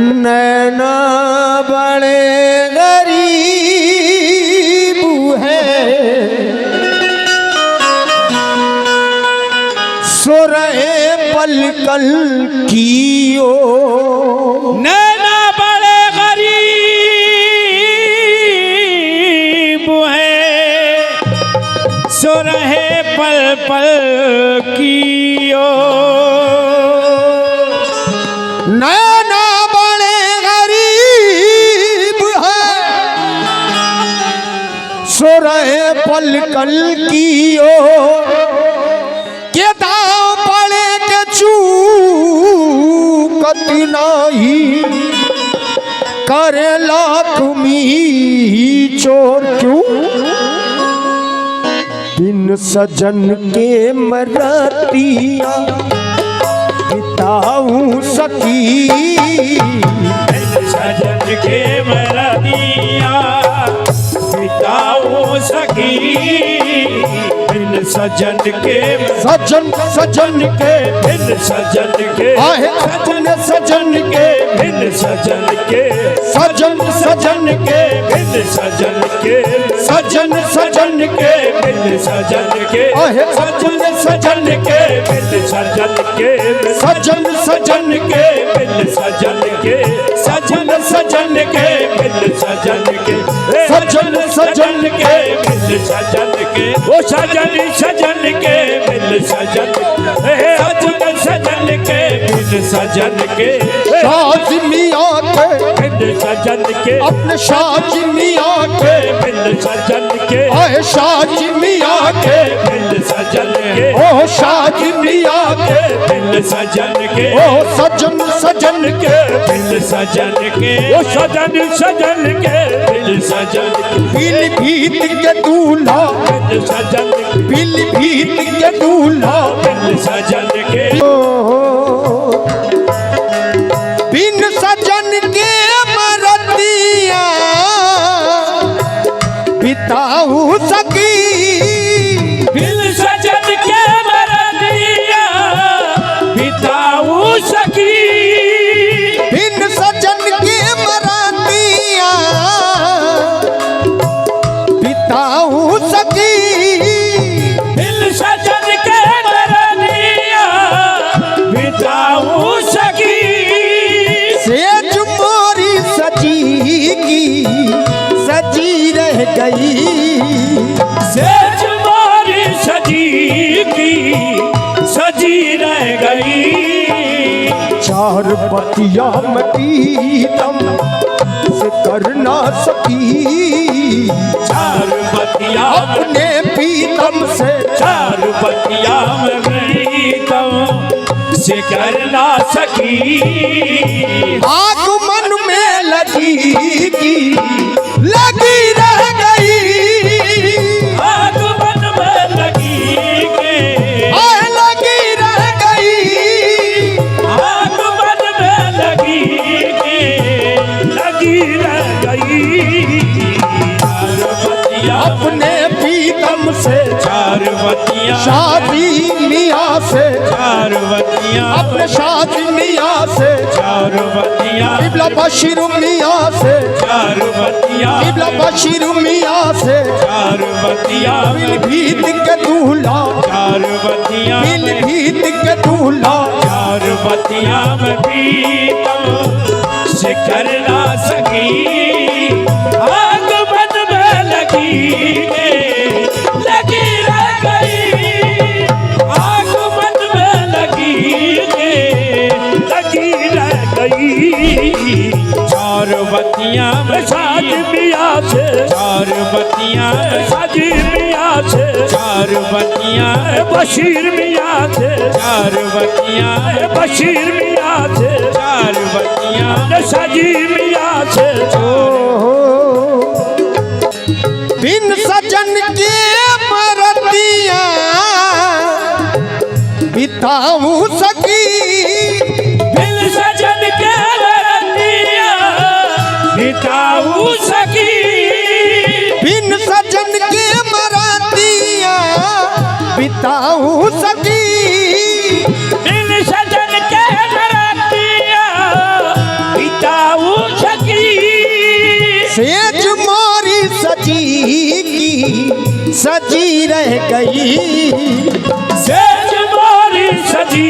नैना बड़े गरीब है, सो रहे पल कल की ओ। नैना बड़े गरीब है, सो रहे पल पल की ओ। नैना बड़े गरीब है, सो रहे पल कल की ओ। के दाव पड़े के चूकत नाही, करे लाख मी चोर क्यों। बिन सजन के मरतिया बिताऊं सकी, बिन सजन के मरतिया बिताऊं सकी। बिन सजन के सजन सजन के बिन सजन के आहे सजन सजन के बिन सजन के सजन सजन के बिन सजन के सजन सजन के बिन सजन के आहे सजन सजन के बिन सजन के सजन सजन के बिन सजन के सजन सजन के बिन सजन के सजन सजन के बिन सजन के ओ सजन सजन के बिन सजन सजन सजन के बिन सजन के शादी मियां के बिन सजन के अपने शादी मियां के बिन सजन के आहे शादी मियां के बिन सजन के ओ शादी मियां के बिन सजन के ओ सजन सजन के बिन सजन के ओ सजन सजन के बिन सजन के पीलीभीत के दूल्हा बिन सजन पीलीभीत के दूल्हा बिन सजन के बिन सजन के मरतिया बिताऊं सकी। बिन सजन के मरतिया बिताऊं सकी। बिन सजन के मरतिया बिताऊं सकी। बिन सजन के मरतिया बिताऊं सकी। सेज मोरी सजी की सजी रह गई, सेज मोरी सजी की सजी रह गई। चार पतिया मटीतम से कर ना सकी, चार बतिया अपने पीतम से चार बतिया में प्रीतम से कर ना सकी। आग मन में लगी की लगी रह गई, आग मन में लगी के आए लगी रह गई। आग मन में लगी के लगी रह गई। चार बतिया अपने पीतम से चार बतिया शादी मियां से चार बतिया अपने शादी मियां से चार बतिया किबला बशीर मियां से चार बतिया किबला बशीर मियां से चार बतिया पीलीभीत के दूल्हा चार बतिया पीलीभीत के दूल्हा चार बतिया में प्रीतम से कर ना सकी। आग मन में लगी के लगी रह गई। आग मन में लगी के लगी रह गई। चार बतिया में साज मिया से चार बतिया साज मिया से चार बतिया बशीर मिया से चार बतिया बशीर मिया से चार बतिया साजी मिया से। बिन सजन के मरतिया बिताऊं सकी। बिन सजन के मरतिया बिताऊं सकी। बिन सजन के मरतिया बिताऊं सकी। बिन सजन के मरतिया सजी रह गई। सेज मोरी सजी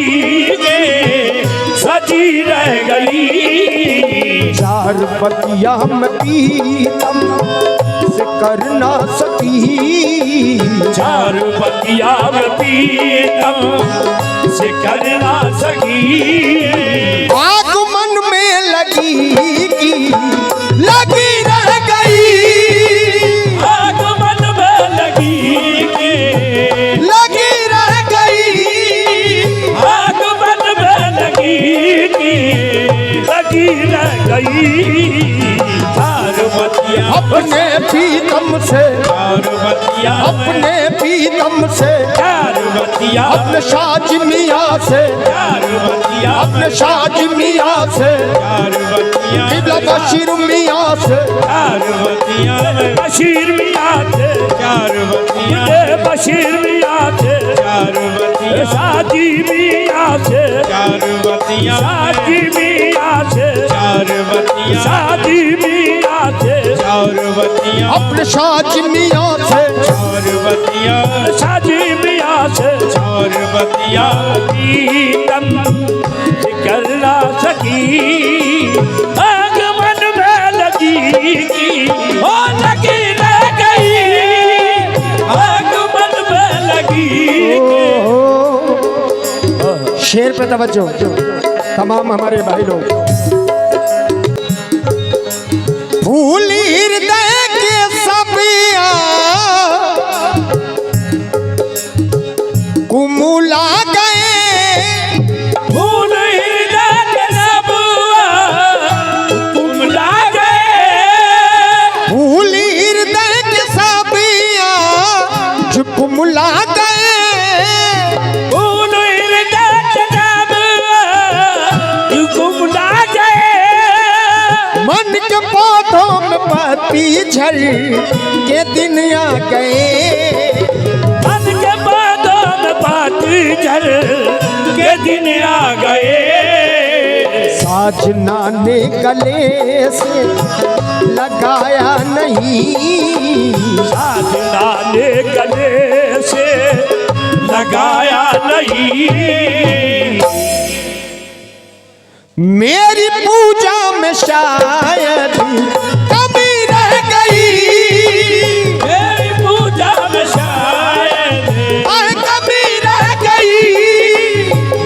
के सजी रह गई। चार बतिया में पीतम से कर ना सकी। चार बतिया में पीतम से कर ना सकी। आग मन में लगी की लगी रह गई। आग मन में लगी के लगी रह गई। आग मन में लगी के लगी रह गई। चार बतिया अपने पीतम से चार बतिया अपने पीतम से चार बतिया अपने साज मियाँ से चार बतिया अपने साज मियाँ से चार बतिया किबला बशीर मियाँ से चार बतिया बशीर मियाँ थे। चार बतिया बशीर मियाँ थे। चार बतिया साजी मियाँ से चार बतिया साजी मियाँ से चार बतिया साजी मियाँ से चार बतिया अपने साज मियाँ से चार बतिया साजी मियाँ से चार बतिया पीतम कर ना सकी। आग मन में लगी ओ लगी रह गई। आग मन में लगी। शेर पे तवज्जो तमाम हमारे भाई लोग। भूली हृदय के सबिया कुमुला गए। भूल हृदय के सबुआ कुमला गए। भूली हृदय के सबिया जो कुमुला गए। भूल हृदय के सबुआ कुमला गए। मन के पौधों में पत्ती झड़ के दिन आ गए। मन के बादों में पतझड़ के दिन आ गए। साजना ने गले से लगाया नहीं। साजना ने गले से लगाया नहीं। मेरी पूजा में शायद कमी रह गई। मेरी पूजा में शायद कमी रह गई।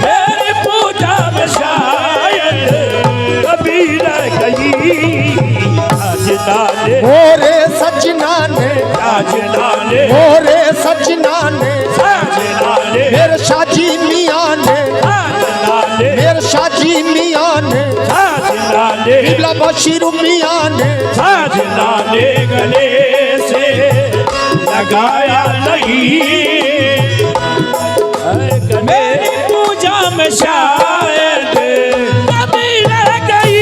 मेरी पूजा में शायद कभी रह गई। साजना ने मोरे सजना ने साजना ने मोरे सजना ने साजना ने मेरे साजी मियाँ ने साजना ने मेरे साजी मियाँ ने साजना ने किबला बशीर मियाँ ने साजना ने गले से लगाया नहीं। मेरी पूजा में शायद कभी रह गई।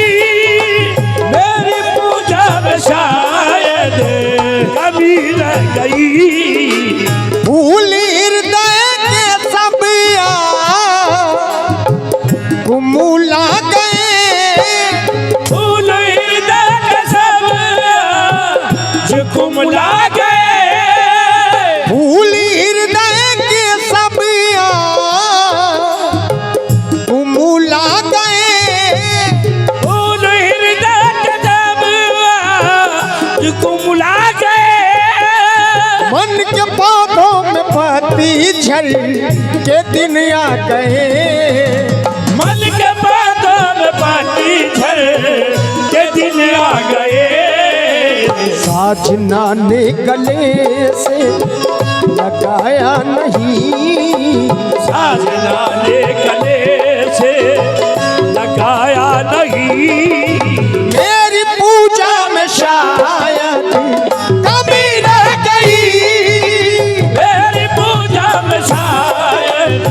मेरी पूजा में शायद कभी रह गई। भूली हृदय के सबिया कुमुला गए। फूल हृदय के सब जो कुमला गए। भूली हृदय के सबिया कुमुला गए। फूल हृदय के सब जो कुमला गए। मन के पौधों में पत्ती झड़ के दिन आ गए। मन के बादों में पतझड़ के दिन आ गए। साजना ने गले से लगाया नहीं। साजना ने गले से लगाया नहीं। मेरी पूजा में शायद कमी रह गई। मेरी पूजा में शायद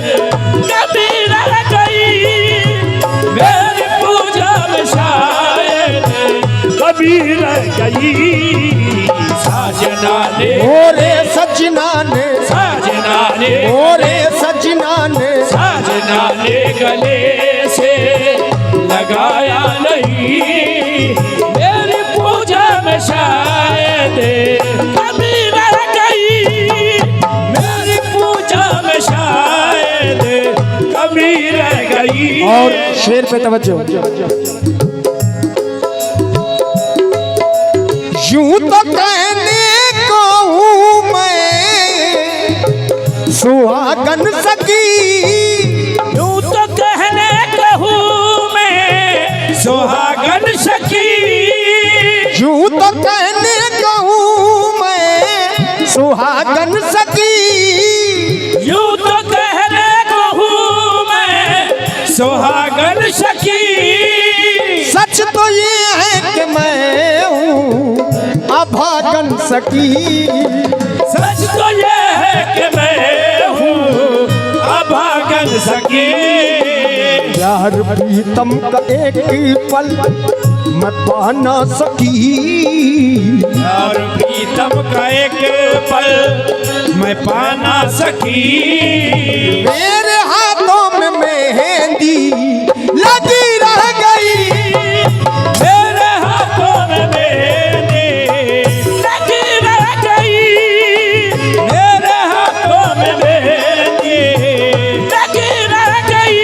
कभी रह गई। मेरी पूजा में शायद कभी रह गई। साजना ने मोरे सजना ने साजना ने मोरे सजना ने साजना ने गले से लगाया नहीं। मेरी पूजा में शायद कभी रह गई। और शेर पे तवज्जो। यूं तो कहने को हूँ मैं सुहागन सकी, यूं तो कहने को हूँ मैं सुहागन सखी, यूं तो कहने को हूँ मैं सुहागन सकी, यूं तो कहने को हूँ मैं सुहागन सखी। सच तो ये है कि मैं हूँ अभागन सकी, सच तो ये है कि मैं हूँ अभागन सखी। प्यार प्रीतम का एक पल मैं पा ना सकी, प्यार प्रीतम का एक पल मैं पा ना सकी। मेरे हाथों में मेहंदी लगी रह गई, मेरे हाथों में मेहंदी लगी रह गई, मेरे हाथों में मेहंदी लगी रह गई,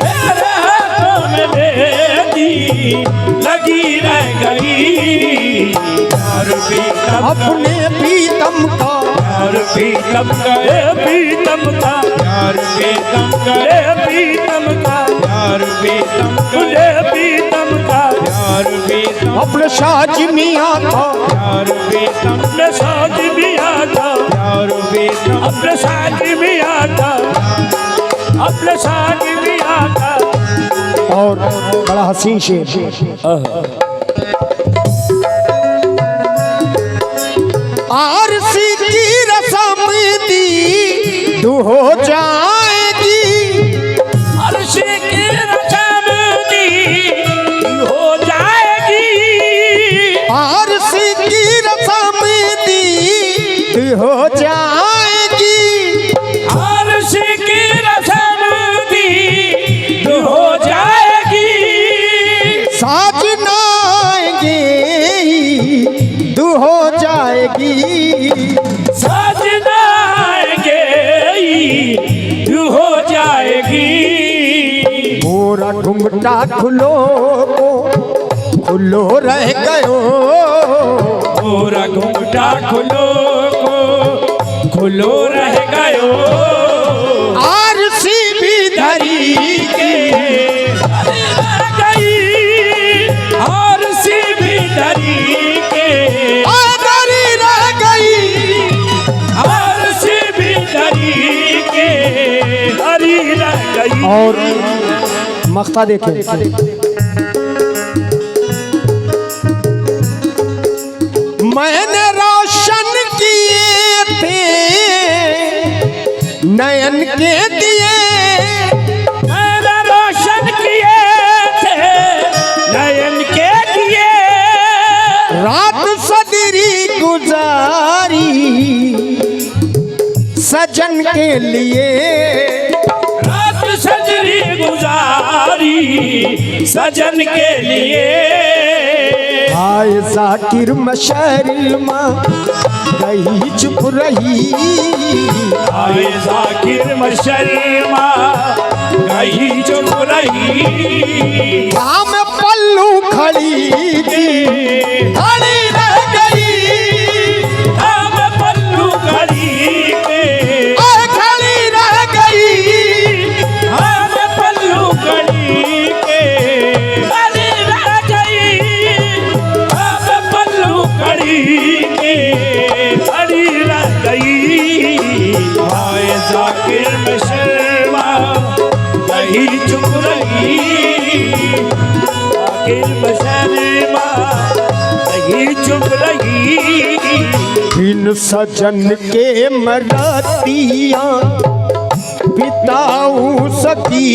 मेरे हाथों में मेहंदी लगी रह गई। प्यार प्रीतम अपने प्रीतम का, प्यार प्रीतम का, प्रीतम का, प्यार प्रीतम का, प्रीतम का, प्यार प्रीतम का, प्रीतम का, प्यार प्रीतम, अपने शाजी मियाँ का, प्यार प्रीतम, अपने शादी मियाँ का, प्यार प्रीतम, अपने शादी मियाँ का, अपने शादी मियाँ का। और बड़ा हसीन शेर। आरसी की रस्म दी तू हो जाएगी, अर्शी की रस्म दी हो जाएगी, आरसी की रस्म दी तू हो जाएगी, अर्शी की रस्म दी हो जाएगी। साजना आएंगे तू हो जाएगी, साजना आएंगे तू हो जाएगी। मोरा घुंघटा खुलो को खुलो रह गयो, पूरा घूंघटा खुलो को खुलो रह गयो। आरसी भी धरी के धरी रह गई, आरसी भी धरी के धरी रह गई, आरसी भी धरी के धरी रह गई। और मख्ता देखें। मैंने रोशन किए थे नयन के दिए, मैंने रोशन किए थे नयन के दिए, रात सदरी गुजारी सजन के लिए, रात सजरी गुजारी सजन के लिए। आए जाकिर मशरमा गई चुप रही, आए जाकिर मशरमा गई चुप रही, राम पल्लू खड़ी थी खड़ी रह गई, राम पल्लू खड़ी के खड़ी रह गई, राम पल्लू खड़ी के खड़ी रह गई, राम पल्लू खड़ी के खड़ी रह गई। आए जाकिर मशरमा गई चुप रही, जाकिर मशरमा गई चुप रही। बिन सजन के मरतिया बिताऊं सकी,